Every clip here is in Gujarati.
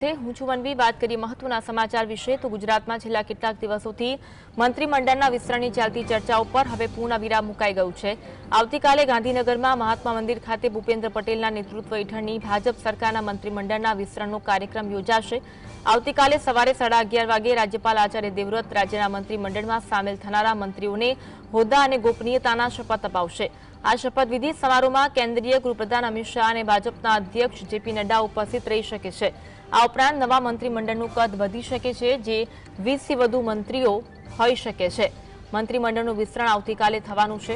હું છું વનવી। વાત કરીએ મહત્વના સમાચાર વિશે તો ગુજરાતમાં છેલ્લા કેટલાક દિવસોથી મંત્રીમંડળના વિસ્તરણની ચાલતી ચર્ચાઓ પર હવે પૂર્ણવિરામ મુકાઈ ગયું છે। આવતીકાલે ગાંધીનગરમાં મહાત્મા મંદિર ખાતે ભૂપેન્દ્ર પટેલના નેતૃત્વ હેઠળની ભાજપ સરકારના મંત્રીમંડળના વિસ્તરણનો કાર્યક્રમ યોજાશે। આવતીકાલે સવારે 11:30 વાગે રાજ્યપાલ આચાર્ય દેવવ્રત રાજ્યના મંત્રીમંડળમાં સામેલ થનારા મંત્રીઓને હોદ્દા અને ગોપનીયતાના શપથ અપાવશે। આ શપથવિધિ સમારોહમાં કેન્દ્રીય ગૃહપ્રધાન અમિત શાહ અને ભાજપના અધ્યક્ષ જેપી નડ્ડા ઉપસ્થિત રહી શકે છે। આ ઉપરાંત નવા મંત્રીમંડળનું કદ વધી શકે છે, જે 20થી વધુ મંત્રીઓ હોઈ શકે છે। મંત્રીમંડળનું વિસ્તરણ આવતીકાલે થવાનું છે।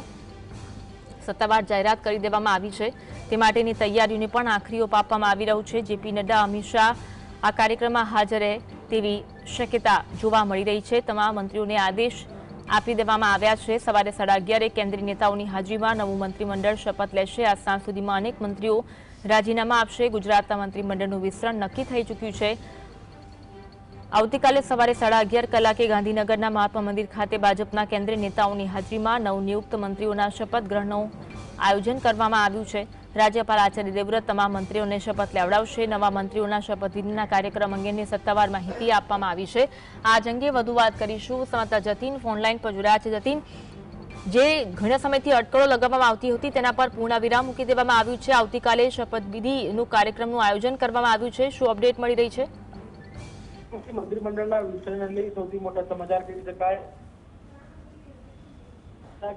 સત્તાવાર જાહેરાત કરી દેવામાં આવી છે, તે માટેની તૈયારીઓને પણ આખરી ઓપ આપવામાં આવી રહ્યું છે। જેપી નડ્ડા, અમિત શાહ આ કાર્યક્રમમાં હાજર રહે તેવી શક્યતા જોવા મળી રહી છે। તમામ મંત્રીઓને આદેશ આપી દેવામાં આવ્યા છે। સવારે 11:30 કેન્દ્રીય નેતાઓની હાજરીમાં નવું મંત્રીમંડળ શપથ લેશે। આ સાંજ સુધીમાં અનેક મંત્રીઓ રાજીનામા આપશે। ગુજરાતના મંત્રીમંડળનું વિસ્તરણ નક્કી થઈ ચૂક્યું છે। આવતીકાલે સવારે 11:30 કલાકે ગાંધીનગરના મહાત્મા મંદિર ખાતે ભાજપના કેન્દ્રીય નેતાઓની હાજરીમાં નવનિયુક્ત મંત્રીઓના શપથ ગ્રહણનું આયોજન કરવામાં આવ્યું છે। રાજ્યપાલ આચાર્ય દેવવ્રત તમામ મંત્રીઓને શપથ લેવડાવશે। નવા મંત્રીઓના શપથવિધિના કાર્યક્રમ અંગેની સત્તાવાર માહિતી આપવામાં આવી છે। આજ અંગે વધુ વાત કરીશું। સંવાદદાતા જતીન ફોનલાઈન પર જોડાયા છે। જતીન, જે ઘણા સમયથી અટકળો લગાવવામાં આવતી હતી તેના પર પૂર્ણવિરામ મૂકી દેવામાં આવ્યું છે। આવતીકાલે શપથવિધિનું કાર્યક્રમનું આયોજન કરવામાં આવ્યું છે। શું અપડેટ મળી રહી છે? મંત્રીમંડળના વિસ્તરણને લઈ સૌથી મોટા સમાચાર કહી શકાય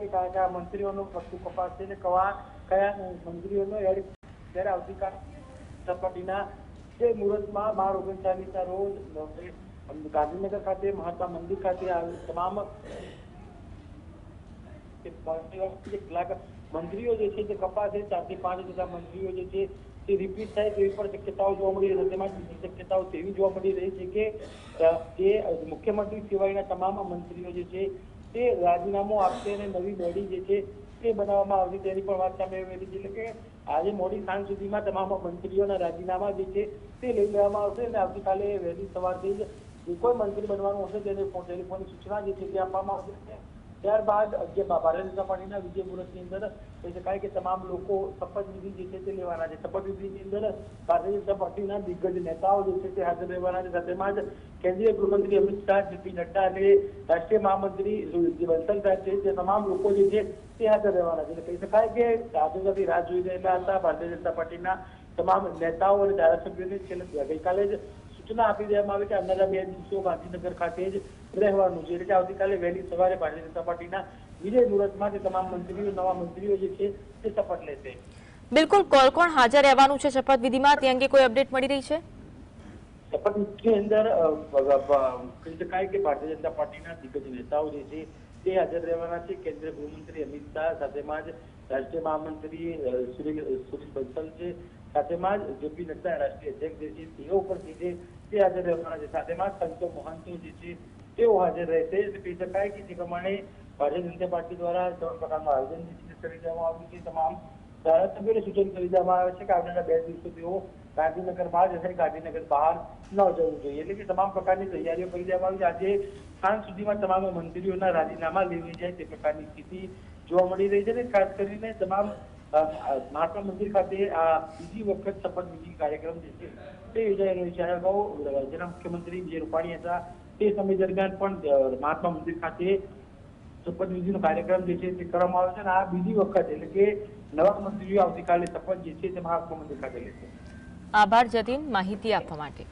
કે કયા મંત્રીઓનો પત્તું કપાશે અને કયા મંત્રીઓનો એડ ત્યારે આવતીકાલે સપાટીના જે મુહૂર્તમાં 12:39ના રોજ ગાંધીનગર ખાતે મહાત્મા મંદિર ખાતે તમામ કેટલાક મંત્રીઓ જે છે તે કપાશે। 4 થી 5 જેટલા મંત્રીઓ જે છે તે રિપીટ થાય તેવી પણ શક્યતાઓ જોવા મળી રહી છે। તેમાં બીજી શક્યતાઓ તેવી જોવા મળી રહી છે કે જે મુખ્યમંત્રી સિવાયના તમામ મંત્રીઓ જે છે તે રાજીનામું આપશે અને નવી બોડી જે છે તે બનાવવામાં આવશે તેની પણ વાત સામે આવી રહી છે। એટલે કે આજે મોડી સાંજ સુધીમાં તમામ મંત્રીઓના રાજીનામા જે છે તે લઈ લેવામાં આવશે અને આવતીકાલે વહેલી સવારથી જ જે કોઈ મંત્રી બનવાનું હશે તેને ટેલિફોનિક સૂચના જે છે તે આપવામાં આવશે। ત્યારબાદ ભારતીય જનતા પાર્ટીના વિજય મુહૂર્તની અંદર કહી શકાય કે તમામ લોકો શપથવિધિ જે છે તે લેવાના છે। શપથવિધિની અંદર ભારતીય જનતા પાર્ટીના દિગ્ગજ નેતાઓ જે છે તે હાજર રહેવાના છે। સાથેમાં જ કેન્દ્રીય ગૃહમંત્રી અમિત શાહ, જેપી નડ્ડા અને રાષ્ટ્રીય મહામંત્રી બંસલ સાહેબ છે તે તમામ લોકો જે છે તે હાજર રહેવાના છે। કહી શકાય કે રાહ જોઈ રહેલા હતા ભારતીય જનતા પાર્ટીના તમામ નેતાઓ અને ધારાસભ્યોને ગઈકાલે જ સૂચના આપી દેવામાં આવી કે આવનારા 2 દિવસો ગાંધીનગર ખાતે જ રહેવાનું છે। એટલે કે આવતીકાલે વહેલી સવારે ભારતીય જનતા પાર્ટીના વિજય મુહૂર્તમાં જે તમામ મંત્રીઓ નવા મંત્રીઓ જે છે તે શપથ લેશે। બિલકુલ, કોણ હાજર રહેવાનું છે શપથવિધિમાં તે અંગે કોઈ અપડેટ મળી રહી છે? શપથવિધિની અંદર કહી શકાય કે ભારતીય જનતા પાર્ટીના દિગ્ગજ નેતાઓ જે છે તે હાજર રહેવાના છે। કેન્દ્રીય ગૃહમંત્રી અમિત શાહ, સાથેમાં જ રાષ્ટ્રીય મહામંત્રી સુરેશ બંસલ છે, સાથેમાં જ જેપી નડ્ડા રાષ્ટ્રીય અધ્યક્ષ જે છે તેઓ પણ જે છે તે હાજર રહેવાના છે। સાથેમાં સંતો મહંતો જે છે તેઓ હાજર રહેશે। કહી શકાય કે જે પ્રમાણે ભારતીય જનતા પાર્ટી દ્વારા 3 પ્રકારનું આયોજન કરી દેવામાં આવ્યું છે। તમામ ધારાસભ્યોને સૂચન કરી દેવામાં આવે છે કે આવનારા 2 દિવસો તેઓ ગાંધીનગર બહાર જશે, ગાંધીનગર બહાર ન જવું જોઈએ। એટલે કે તમામ પ્રકારની તૈયારીઓ કરી દેવામાં આવી છે। આજે સાંજ સુધીમાં તમામ મંત્રીઓના રાજીનામા લેવાઈ જાય તે પ્રકારની સ્થિતિ જોવા મળી રહી છે। ખાસ કરીને તમામ મહાત્મા મંદિર ખાતે આ બીજી વખત શપથવિધિ કાર્યક્રમ જે છે તે યોજાઈ રહ્યો છે। આ અગાઉ રાજ્યના મુખ્યમંત્રી વિજય રૂપાણી હતા તે સમય દરમિયાન પણ મહાત્મા મંદિર ખાતે શપથવિધિનો કાર્યક્રમ જે છે તે કરવામાં આવે છે અને આ બીજી વખત એટલે કે નવા મંત્રીઓ આવતીકાલે શપથ જે છે તે મહાત્મા મંદિર ખાતે લેશે। આભાર જતીન, માહિતી આપવા માટે।